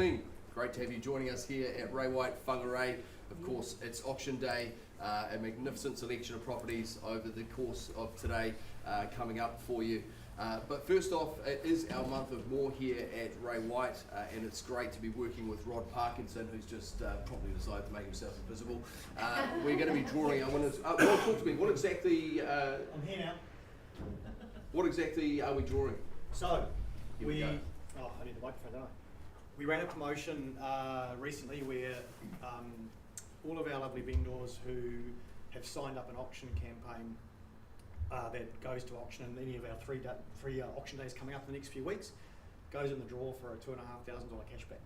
morning. Great to have you joining us here at Ray White Whangarei. Of course, it's auction day, a magnificent selection of properties over the course of today coming up for you. But first off, it is our month of more here at Ray White, and it's great to be working with Rod Parkinson, who's just probably decided to make himself invisible. We're going to be drawing. Rod, talk to me. What exactly? I'm here now. What exactly are we drawing? So Here we go. I need the microphone, don't I? We ran a promotion recently where all of our lovely vendors who have signed up an auction campaign that goes to auction, and any of our three auction days coming up in the next few weeks goes in the draw for a $2,500 cashback.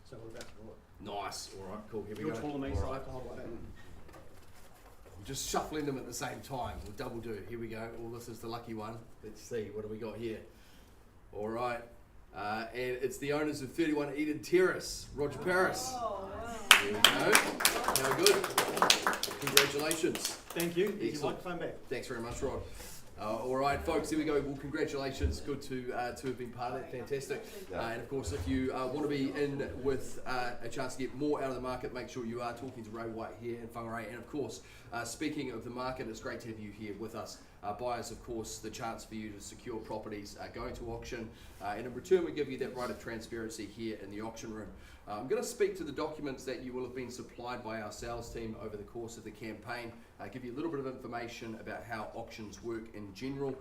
So we're about to draw it. Nice. All right. Cool. Here we You're go. taller than me, so I have to hold like that. I'm just shuffling them at the same time. We'll double do. Here we go. Well, this is the lucky one. Let's see. What do we got here? All right. And it's the owners of 31 Eden Terrace, Roger Paris. Oh, wow. There we go. How good. Congratulations. Thank you. Here's your Excellent. microphone back. Thanks very much, Rod. All right, folks, here we go. Well, congratulations. Good to have been part of that. Fantastic. And of course, if you want to be in with a chance to get more out of the market, make sure you are talking to Ray White here in Whangarei. And of course, speaking of the market, it's great to have you here with us. Buyers, of course, the chance for you to secure properties going to auction. And in return, we give you that right of transparency here in the auction room. I'm going to speak to the documents that you will have been supplied by our sales team over the course of the campaign, give you a little bit of information about how auctions work in general.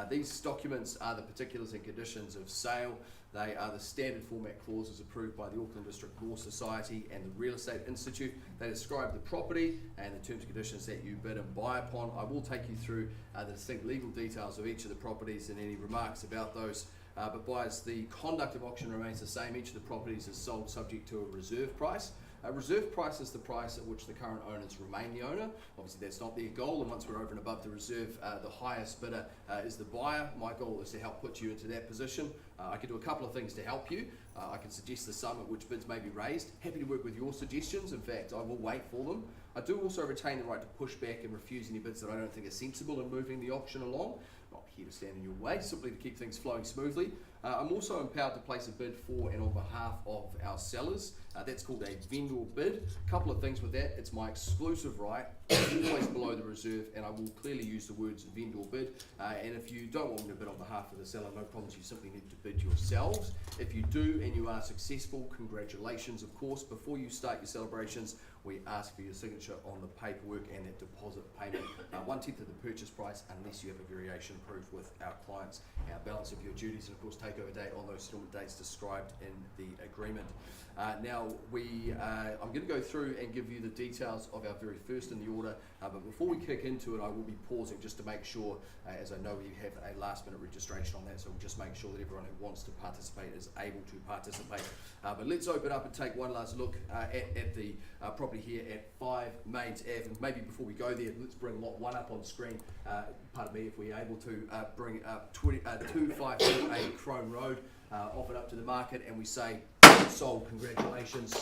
These documents are the particulars and conditions of sale. They are the standard format clauses approved by the Auckland District Law Society and the Real Estate Institute. They describe the property and the terms and conditions that you bid and buy upon. I will take you through the distinct legal details of each of the properties and any remarks about those. But buyers, the conduct of auction remains the same. Each of the properties is sold subject to a reserve price. A reserve price is the price at which the current owners remain the owner. Obviously, that's not their goal, and once we're over and above the reserve, the highest bidder is the buyer. My goal is to help put you into that position. I can do a couple of things to help you. I can suggest the sum at which bids may be raised. Happy to work with your suggestions. In fact, I will wait for them. I do also retain the right to push back and refuse any bids that I don't think are sensible in moving the auction along. Not here to stand in your way, simply to keep things flowing smoothly. I'm also empowered to place a bid for and on behalf of our sellers. That's called a vendor bid. A couple of things with that. It's my exclusive right, always below the reserve, and I will clearly use the words vendor bid. And if you don't want me to bid on behalf of the seller, no problems, you simply need to bid yourselves. If you do and you are successful, congratulations, of course. Before you start your celebrations, we ask for your signature on the paperwork and that deposit payment, 1/10 of the purchase price, unless you have a variation approved with our clients. Our balance of your duties, and of course takeover date on those settlement dates described in the agreement. Now I'm going to go through and give you the details of our very first in the order, but before we kick into it, I will be pausing just to make sure, as I know we have a last minute registration on that, so we'll just make sure that everyone who wants to participate is able to participate. But let's open up and take one last look at the property here at 5 Mains Ave. And maybe before we go there, let's bring lot 1 up on screen. Pardon me, if we're able to bring up 2548 Crone Road, offered up to the market, and we say sold. Congratulations.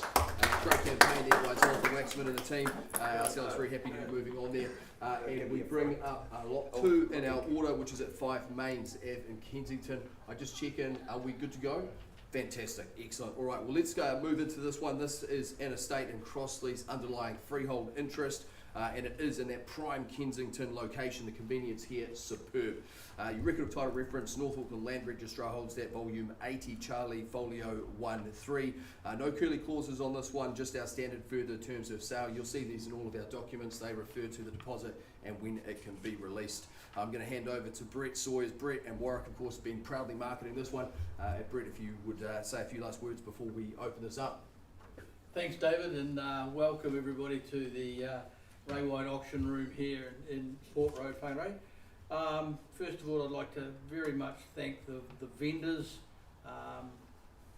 Great campaign there by Jonathan Waxman and the team. Ourselves very happy to be moving on there. And we bring up lot 2 in our order, which is at 5 Mains Ave in Kensington. I just check in. Are we good to go? Fantastic, excellent. All right, well, let's go move into this one. This is an estate in Crossley's underlying freehold interest, and it is in that prime Kensington location. The convenience here is superb. Your record of title reference, North Auckland Land Registrar holds that, volume 80 Charlie Folio 1-3. No curly clauses on this one, just our standard further terms of sale. You'll see these in all of our documents. They refer to the deposit and when it can be released. I'm going to hand over to Brett Sawyers. Brett and Warwick, of course, have been proudly marketing this one. Brett, if you would say a few last words before we open this up. Thanks, David, and welcome everybody to the Ray White auction room here in Port Road, Whangarei. First of all, I'd like to very much thank the vendors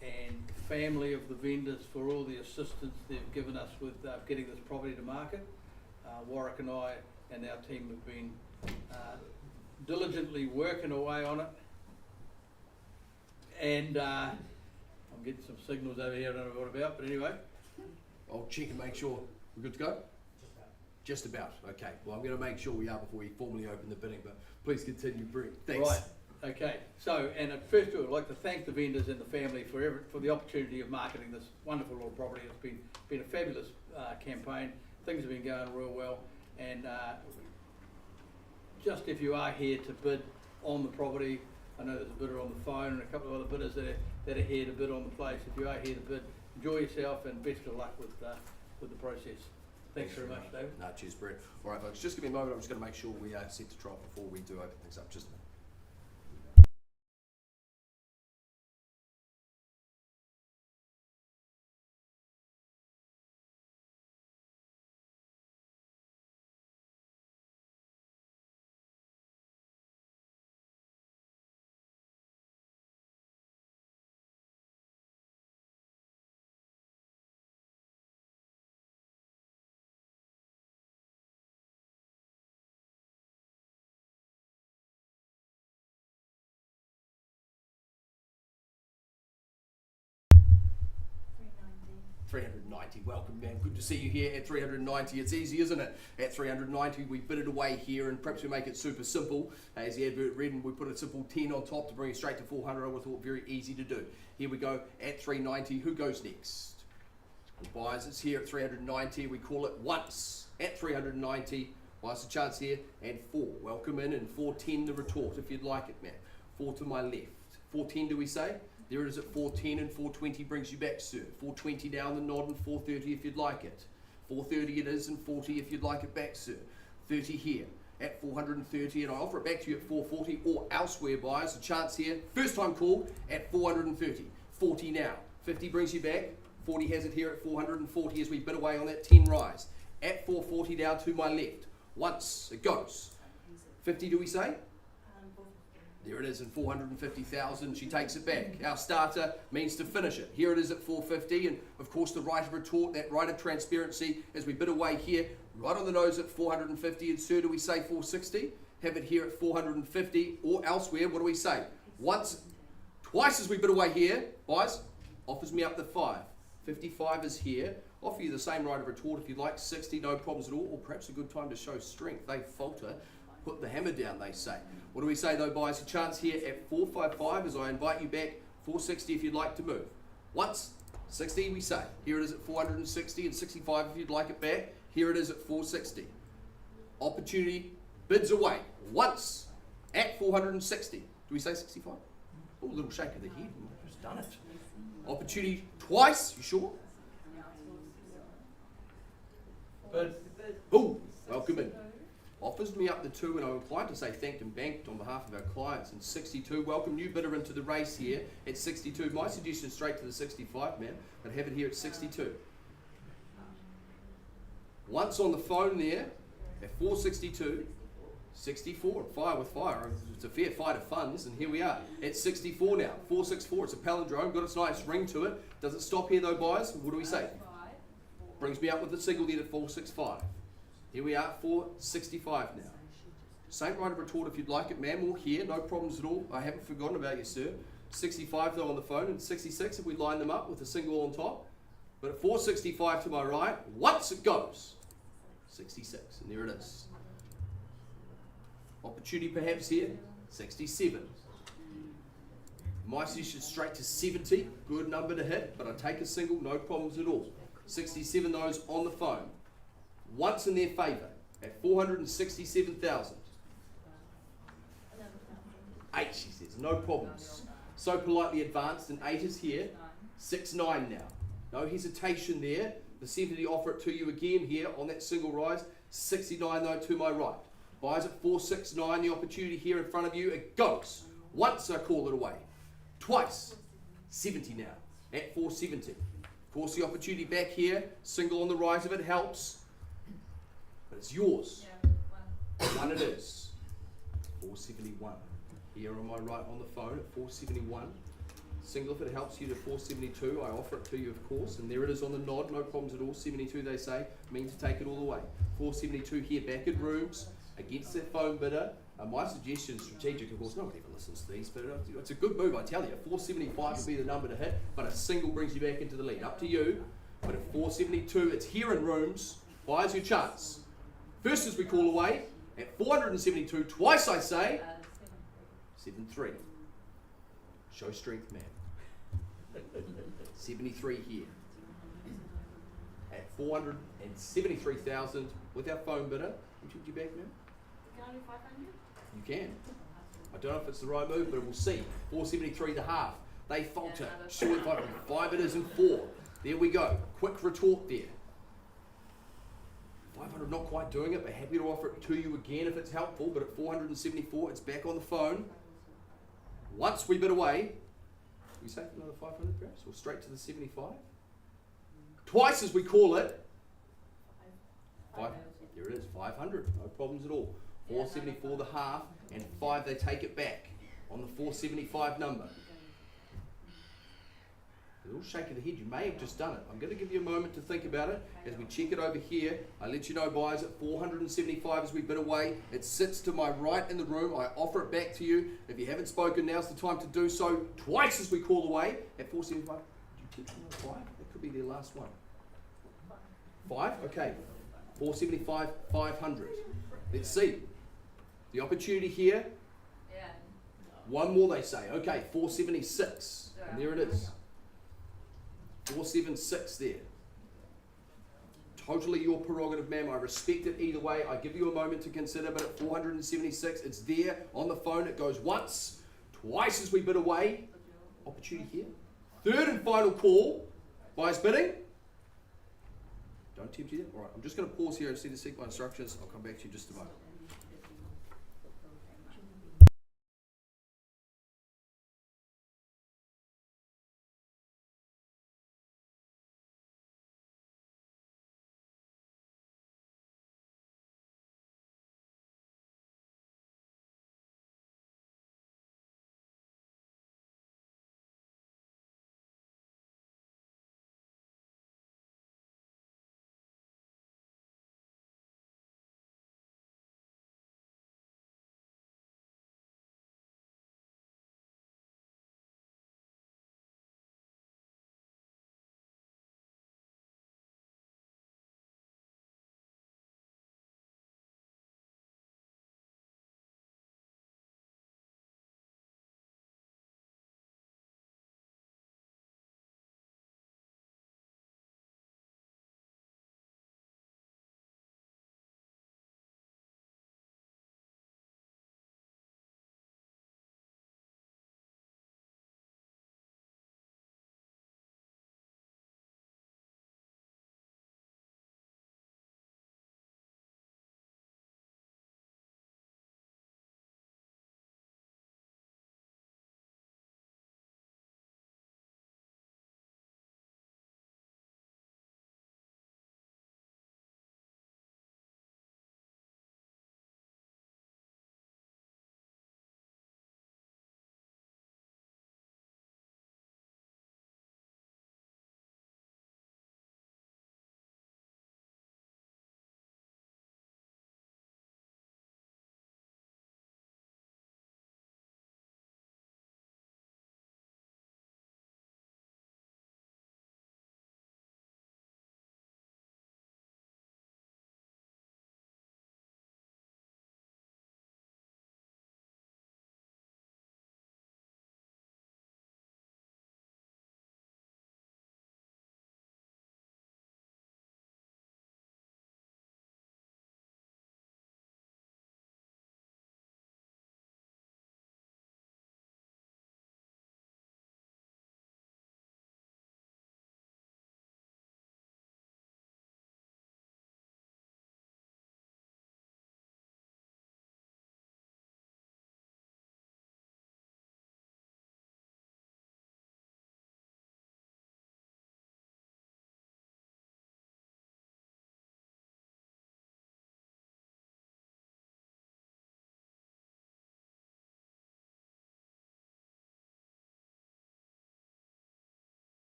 and family of the vendors for all the assistance they've given us with getting this property to market. Warwick and I and our team have been diligently working away on it, and I'm getting some signals over here I don't know what about, but anyway. I'll check and make sure we're good to go. Just about. Okay. Well, I'm going to make sure we are before we formally open the bidding, but please continue, Brett. Thanks. Right. Okay, so, and first of all, I'd like to thank the vendors and the family for the opportunity of marketing this wonderful little property. It's been a fabulous campaign. Things have been going real well, and just if you are here to bid on the property, I know there's a bidder on the phone and a couple of other bidders that are here to bid on the place. If you are here to bid, enjoy yourself and best of luck with the process. Thanks very much, David. No, cheers, Brett. All right, folks, just give me a moment. I'm just going to make sure we are set to trial before we do open things up. Just a minute. $390. Welcome, man. Good to see you here at $390. It's easy, isn't it? At $390, we bid it away here, and perhaps we make it super simple. As the advert read, and we put a simple 10 on top to bring it straight to 400. I would have thought very easy to do. Here we go at $390. Who goes next? The buyers, it's here at $390. We call it once at $390. Buyers a chance here, and 4. Welcome in, and 410 the retort if you'd like it, man. 4 to my left. 410, do we say? There it is at 410, and 420 brings you back, sir. 420 down the nod, and 430 if you'd like it. 430 it is, and 40 if you'd like it back, sir. 30 here at 430, and I offer it back to you at 440 or elsewhere, buyers. A chance here, first time call at 430. 40 now. 50 brings you back. 40 has it here at 440 as we bid away on that 10 rise. At 440 down to my left. Once it goes. 50 do we say? There it is in 450,000. She takes it back. Our starter means to finish it. Here it is at 450, and of course the right of retort, that right of transparency as we bid away here, right on the nose at 450. And sir, do we say 460? Have it here at 450 or elsewhere. What do we say? Once, twice as we bid away here, guys, offers me up the 5. 55 is here. Offer you the same right of retort if you'd like. 60, no problems at all. Or perhaps a good time to show strength. They falter. Put the hammer down, they say. What do we say though, buyers? A chance here at 455 as I invite you back. 460 if you'd like to move. Once, 60 we say. Here it is at 460, and 65 if you'd like it back. Here it is at 460. Opportunity bids away. Once at 460. Do we say 65? Oh, a little shake of the head. We've just done it. Opportunity twice. You sure? But Oh, welcome in. Offers me up the 2, and I'm inclined to say thanked and banked on behalf of our clients. And 62, welcome new bidder into the race here at 62. My suggestion straight to the 65, man, but have it here at 62. Once on the phone there at 462, 64, fire with fire. It's a fair fight of funds, and here we are at 64 now. 464, it's a palindrome, got its nice ring to it. Does it stop here though, buyers? What do we say? Brings me up with the single there at 465. Here we are, 465 now. Same right of retort if you'd like it, ma'am, or here, no problems at all. I haven't forgotten about you, sir. 65 though on the phone, and 66 if we line them up with a single on top. But at 465 to my right, once it goes, 66, and there it is. Opportunity perhaps here, 67. My suggestion straight to 70, good number to hit, but I take a single, no problems at all. 67 those on the phone. Once in their favour at 467,000. 8, she says, no problems. So politely advanced, and 8 is here. 69 now. No hesitation there. The 70 offer it to you again here on that single rise. 69 though to my right. Buys at 469, the opportunity here in front of you. It goes. Once I call it away. Twice. 70 now at 470. Of course the opportunity back here. Single on the right of it helps. But it's yours. Yeah, one it is. 471. Here on my right on the phone at 471. Single if it helps you to 472. I offer it to you, of course. And there it is on the nod. No problems at all. 72 they say. Mean to take it all the way. 472 here back in rooms against that phone bidder. My suggestion is strategic, of course. No one even listens to these, but it's a good move, I tell you. 475 would be the number to hit, but a single brings you back into the lead. Up to you. But at 472, it's here in rooms. Buyers your chance. First as we call away at 472, twice I say, 73. Show strength, man. 73 here. At 473,000 with our phone bidder. Which would you back, man? Can I do 500? You can. I don't know if it's the right move, but we'll see. 473 the half. They falter. Short 500. 5 it is and 4. There we go. Quick retort there. 500 not quite doing it, but happy to offer it to you again if it's helpful. But at 474, it's back on the phone. Once we bid away, we say another 500 perhaps, or straight to the 75. Twice as we call it. 5. Here it is, 500. No problems at all. 474 the half, and 5 they take it back on the 475 number. A little shake of the head, you may have just done it. I'm going to give you a moment to think about it as we check it over here. I let you know, buyers, at 475 as we bid away. It sits to my right in the room. I offer it back to you. If you haven't spoken, now's the time to do so. Twice as we call away at 475. Did you catch another 5? That could be their last one. 5? Okay. 475, 500. Let's see. The opportunity here. Yeah. One more, they say. Okay, 476. And there it is. 476 there. Totally your prerogative, ma'am. I respect it either way. I give you a moment to consider, but at 476, it's there on the phone. It goes once, twice as we bid away. Opportunity here. Third and final call. Buyers bidding. Don't tempt you there. All right, I'm just going to pause here and see the seek my instructions. I'll come back to you just a moment.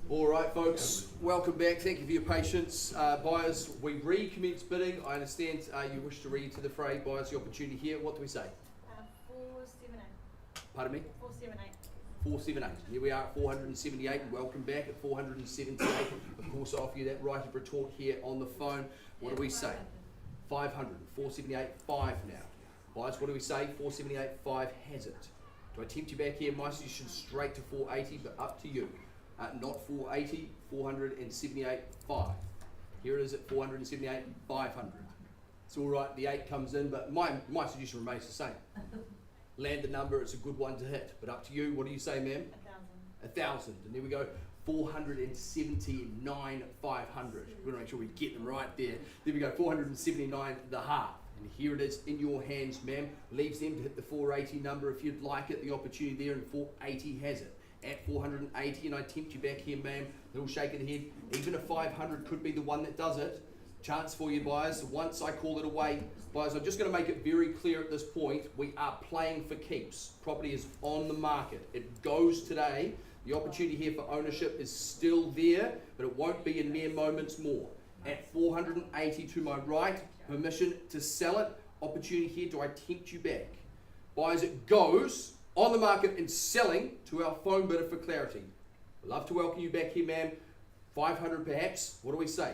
All right, folks, welcome back. Thank you for your patience. Buyers, we recommence bidding. I understand you wish to read to the fray. Buyers, the opportunity here. What do we say? 478. Pardon me? 478. 478. Here we are at 478. Welcome back at 478. Of course, I offer you that right of retort here on the phone. What do we say? 500. 478, 5 now. Buyers, what do we say? 478, 5 has it. Do I tempt you back here? My suggestion straight to 480, but up to you. Not 480, 478, 5. Here it is at 478, 500. It's all right, the 8 comes in, but my suggestion remains the same. Land the number, it's a good one to hit. But up to you, what do you say, ma'am? 1,000. 1,000. And there we go, 479, 500. We're gonna make sure we get them right there. There we go, 479, the half. And here it is in your hands, ma'am. Leaves them to hit the 480 number if you'd like it. The opportunity there, and 480 has it. At 480, and I tempt you back here, ma'am. Little shake of the head. Even a 500 could be the one that does it. Chance for you, buyers. Once I call it away, buyers, I'm just going to make it very clear at this point. We are playing for keeps. Property is on the market. It goes today. The opportunity here for ownership is still there, but it won't be in mere moments more. At 480 to my right, permission to sell it. Opportunity here. Do I tempt you back? Buyers, it goes on the market and selling to our phone bidder for clarity. I'd love to welcome you back here, ma'am. 500 perhaps. What do we say?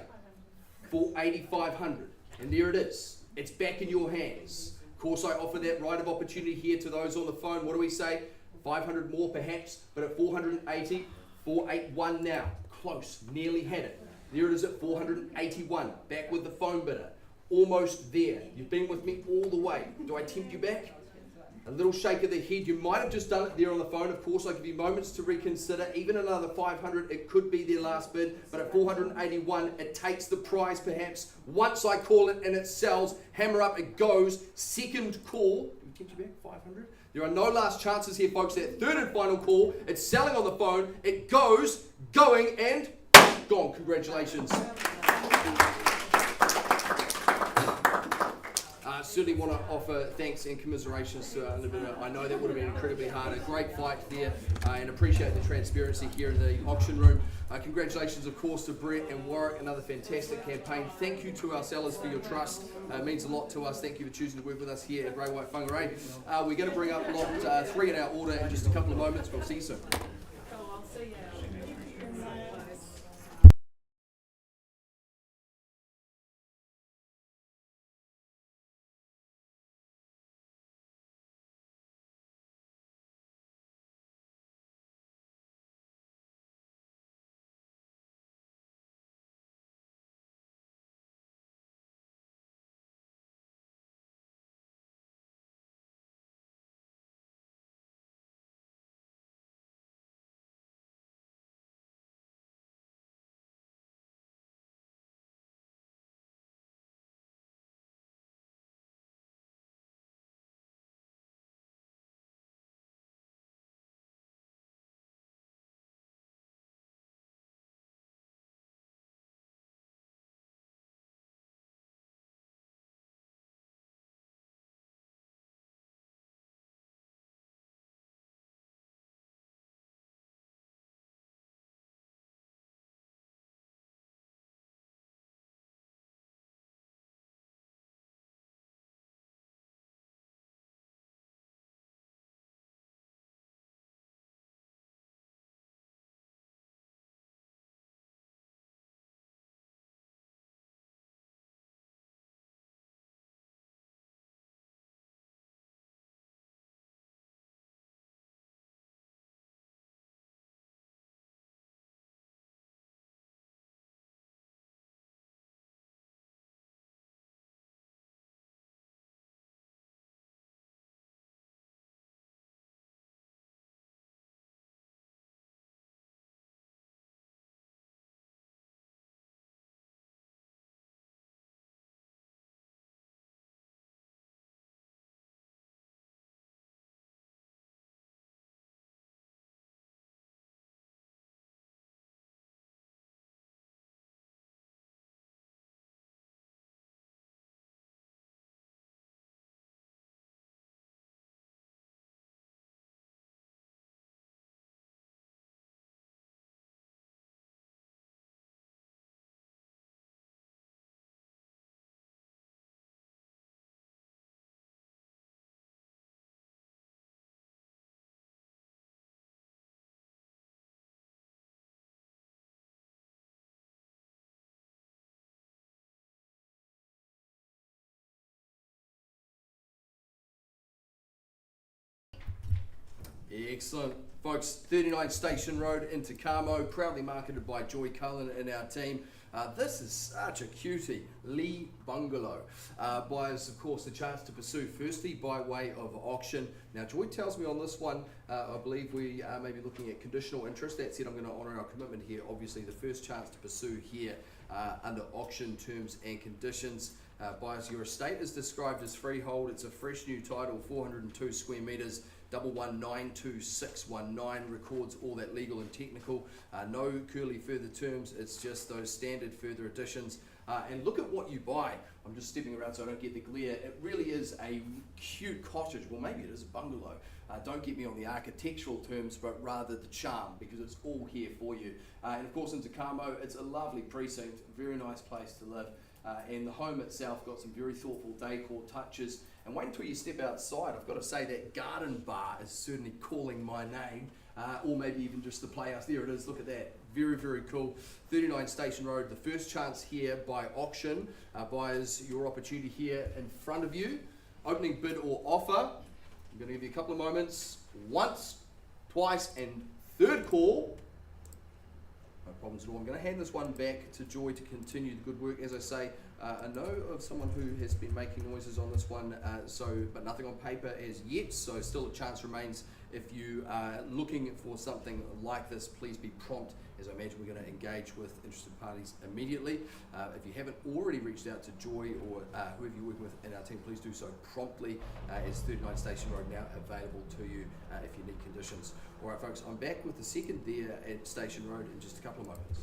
480, 500. And there it is. It's back in your hands. Of course, I offer that right of opportunity here to those on the phone. What do we say? 500 more perhaps, but at 480, 481 now. Close, nearly had it. There it is at 481. Back with the phone bidder. Almost there. You've been with me all the way. Do I tempt you back? A little shake of the head. You might have just done it there on the phone. Of course, I'll give you moments to reconsider. Even another 500, it could be their last bid. But at 481, it takes the prize perhaps. Once I call it and it sells, hammer up, it goes. Second call. Do we tempt you back? 500? There are no last chances here, folks. That third and final call. It's selling on the phone. It goes, going, and gone. Congratulations. Certainly want to offer thanks and commiserations to Nabina. I know that would have been incredibly hard. A great fight there, and appreciate the transparency here in the auction room. Congratulations, of course, to Brett and Warwick. Another fantastic campaign. Thank you to our sellers for your trust. It means a lot to us. Thank you for choosing to work with us here at Whangarei. We're going to bring up lot 3 in our order in just a couple of moments. We'll see you soon. Excellent. Folks, 39 Station Road in Takamo, proudly marketed by Joy Cullen and our team. This is such a cutie, Lee Bungalow. Buys, of course, the chance to pursue firstly by way of auction. Now, Joy tells me on this one, I believe we may be looking at conditional interest. That said, I'm going to honour our commitment here. Obviously, the first chance to pursue here under auction terms and conditions. Buyers, your estate is described as freehold. It's a fresh new title, 402 square metres, 1192-619, records all that legal and technical. No curly further terms, it's just those standard further additions. And look at what you buy. I'm just stepping around so I don't get the glare. It really is a cute cottage. Well, maybe it is a bungalow. Don't get me on the architectural terms, but rather the charm, because it's all here for you. And of course in Takamo, it's a lovely precinct, very nice place to live. And the home itself got some very thoughtful decor touches. And wait until you step outside. I've got to say that garden bar is certainly calling my name, or maybe even just the playhouse. There it is, look at that. Very, very cool. 39 Station Road, the first chance here by auction. Buyers, your opportunity here in front of you. Opening bid or offer. I'm going to give you a couple of moments. Once, twice, and third call. No problems at all. I'm going to hand this one back to Joy to continue the good work. As I say, I know of someone who has been making noises on this one, but nothing on paper as yet, so still a chance remains. If you are looking for something like this, please be prompt. As I imagine, we're going to engage with interested parties immediately. If you haven't already reached out to Joy or whoever you're working with in our team, please do so promptly. It's 39 Station Road now available to you if you need conditions. All right, folks, I'm back with the second there at Station Road in just a couple of moments.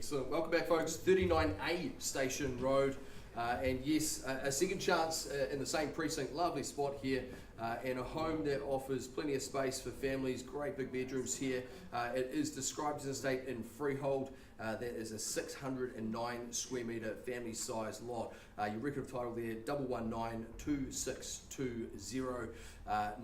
Excellent. Welcome back, folks. 39A Station Road. And yes, a second chance in the same precinct. Lovely spot here. And a home that offers plenty of space for families. Great big bedrooms here. It is described as an estate in freehold. That is a 609 square metre family size lot. Your record of title there, 1192620.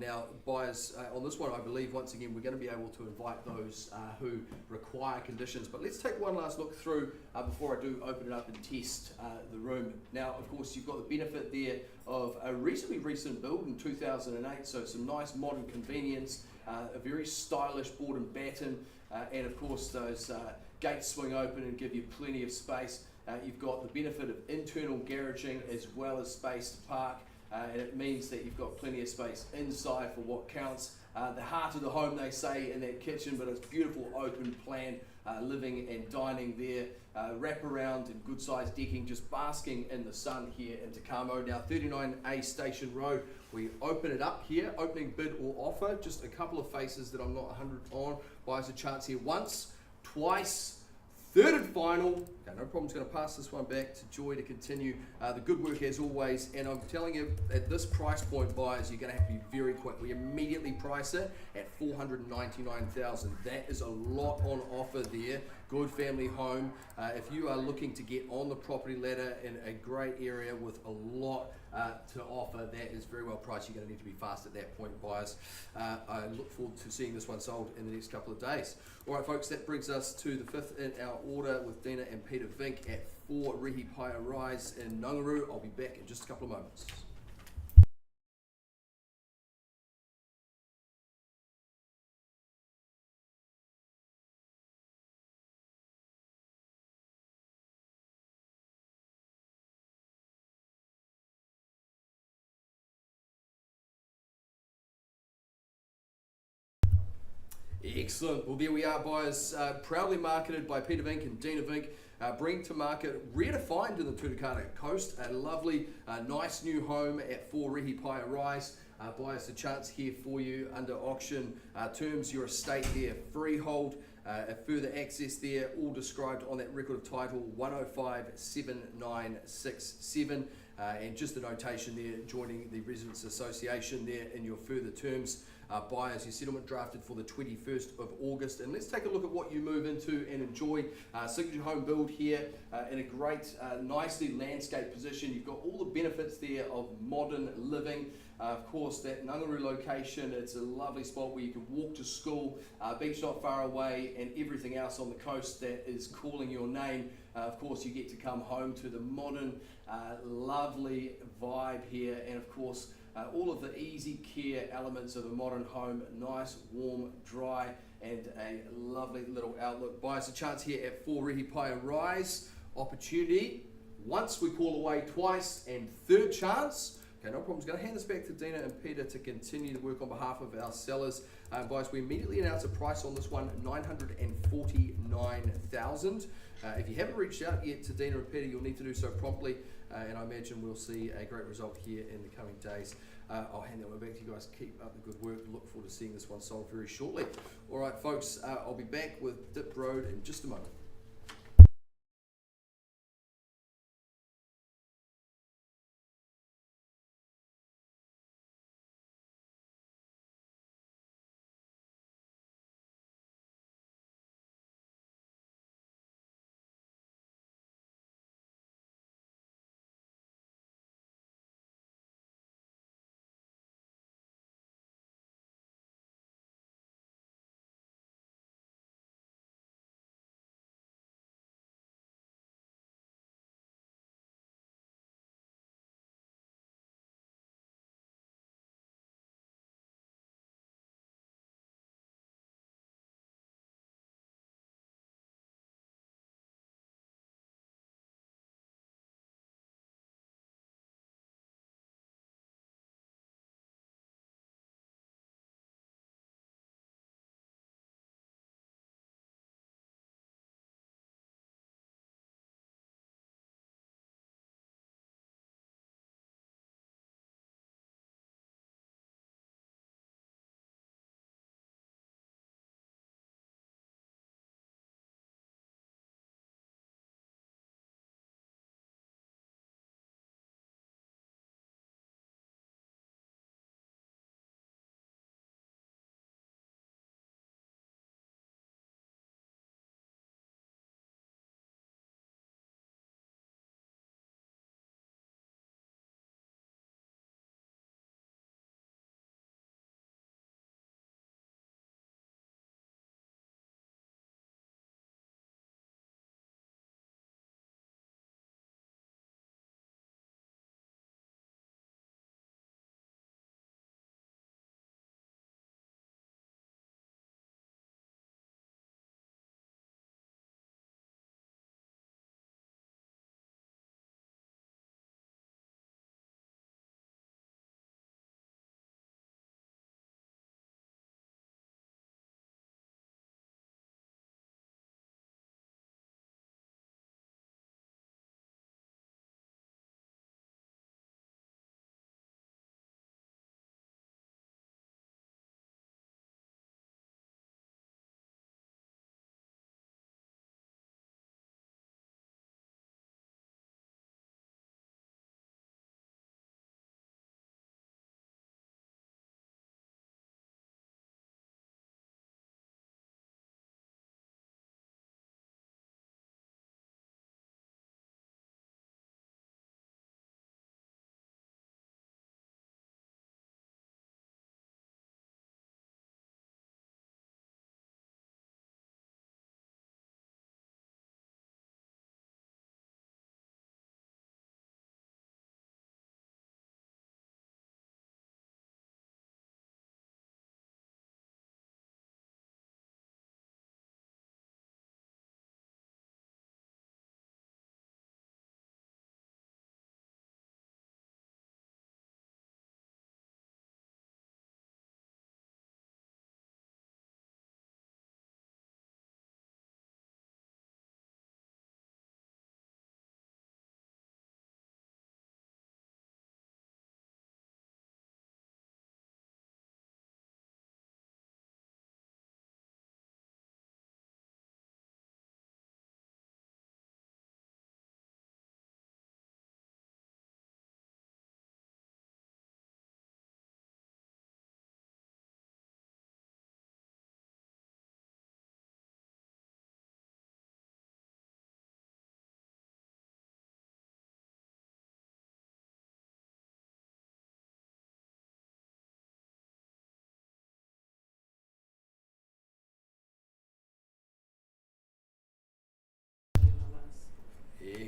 Now, buyers on this one, I believe, once again, we're going to be able to invite those who require conditions. But let's take one last look through before I do open it up and test the room. Now, of course, you've got the benefit there of a reasonably recent build in 2008, so some nice modern convenience, a very stylish board and batten, and of course those gates swing open and give you plenty of space. You've got the benefit of internal garaging as well as space to park. And it means that you've got plenty of space inside for what counts. The heart of the home, they say, in that kitchen, but it's beautiful open plan living and dining there. Wraparound and good sized decking, just basking in the sun here in Te Kamo. Now, 39A Station Road, we open it up here, opening bid or offer, just a couple of faces that I'm not 100 on. Buys a chance here once, twice, third and final. Okay, no problem's going to pass this one back to Joy to continue the good work as always. And I'm telling you, at this price point, buyers, you're going to have to be very quick. We immediately price it at $499,000. That is a lot on offer there. Good family home. If you are looking to get on the property ladder in a great area with a lot to offer, that is very well priced. You're going to need to be fast at that point, buyers. I look forward to seeing this one sold in the next couple of days. All right, folks, that brings us to the fifth in our order with Dina and Peter Vink at 4 Rihi Paia Rise in Whangarei. I'll be back in just a couple of moments. Excellent. Well, there we are, buyers. Proudly marketed by Peter Vink and Dina Vink. Bring to market, rare to find in the Tutukana coast, a lovely, nice new home at 4 Rihi Paia Rise. Buyers, a chance here for you under auction terms. Your estate there, freehold, further access there, all described on that record of title 1057967. And just a notation there, joining the Residents Association there in your further terms. Buyers, your settlement drafted for the 21st of August. And let's take a look at what you move into and enjoy. Signature home build here in a great, nicely landscaped position. You've got all the benefits there of modern living. Of course, that Whangarei location, it's a lovely spot where you can walk to school, beach not far away, and everything else on the coast that is calling your name. Of course, you get to come home to the modern, lovely vibe here, and of course, all of the easy care elements of a modern home, nice, warm, dry, and a lovely little outlook. Buy us a chance here at 4 Rihi Paia Rise. Opportunity, once we call away, twice, and third chance. Okay, no problem. I'm going to hand this back to Dina and Peter to continue the work on behalf of our sellers. Guys, we immediately announce a price on this one, $949,000. If you haven't reached out yet to Dina and Peter, you'll need to do so promptly, and I imagine we'll see a great result here in the coming days. I'll hand that one back to you guys. Keep up the good work. Look forward to seeing this one sold very shortly. All right, folks, I'll be back with Dip Road in just a moment.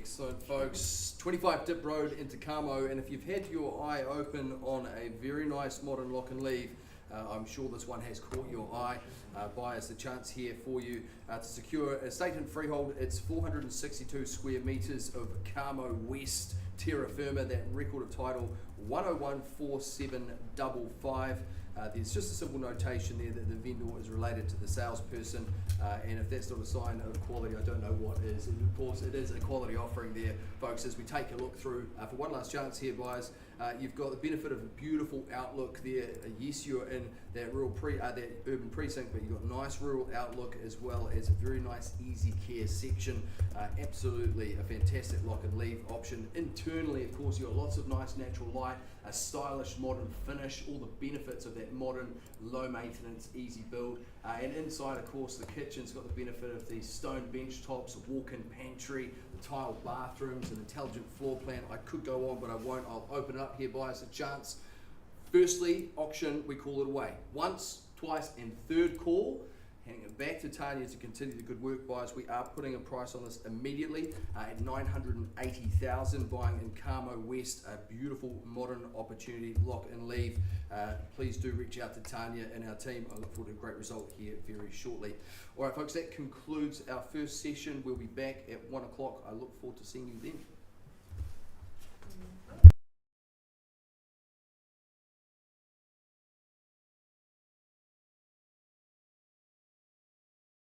Excellent, folks. 25 Dip Road into Carmo, and if you've had your eye open on a very nice modern lock and leave, I'm sure this one has caught your eye. Buyers, the chance here for you to secure a estate and freehold. It's 462 square metres of Carmo West terra firma, that record of title 1014755. There's just a simple notation there that the vendor is related to the salesperson, and if that's not a sign of quality, I don't know what is. And of course, it is a quality offering there, folks. As we take a look through, for one last chance here, buyers, you've got the benefit of a beautiful outlook there. Yes, you're in that that urban precinct, but you've got a nice rural outlook as well as a very nice easy care section. Absolutely a fantastic lock and leave option. Internally, of course, you've got lots of nice natural light, a stylish modern finish, all the benefits of that modern, low maintenance, easy build. And inside, of course, the kitchen's got the benefit of these stone bench tops, a walk-in pantry, the tiled bathrooms, an intelligent floor plan. I could go on, but I won't. I'll open it up here, buyers, a chance. Firstly, auction, we call it away. Once, twice, and third call. Handing it back to Tanya to continue the good work, buyers. We are putting a price on this immediately at $980,000, buying in Carmo West, a beautiful modern opportunity, lock and leave. Please do reach out to Tanya and our team. I look forward to a great result here very shortly. All right, folks, that concludes our first session. We'll be back at 1 o'clock. I look forward to seeing you then.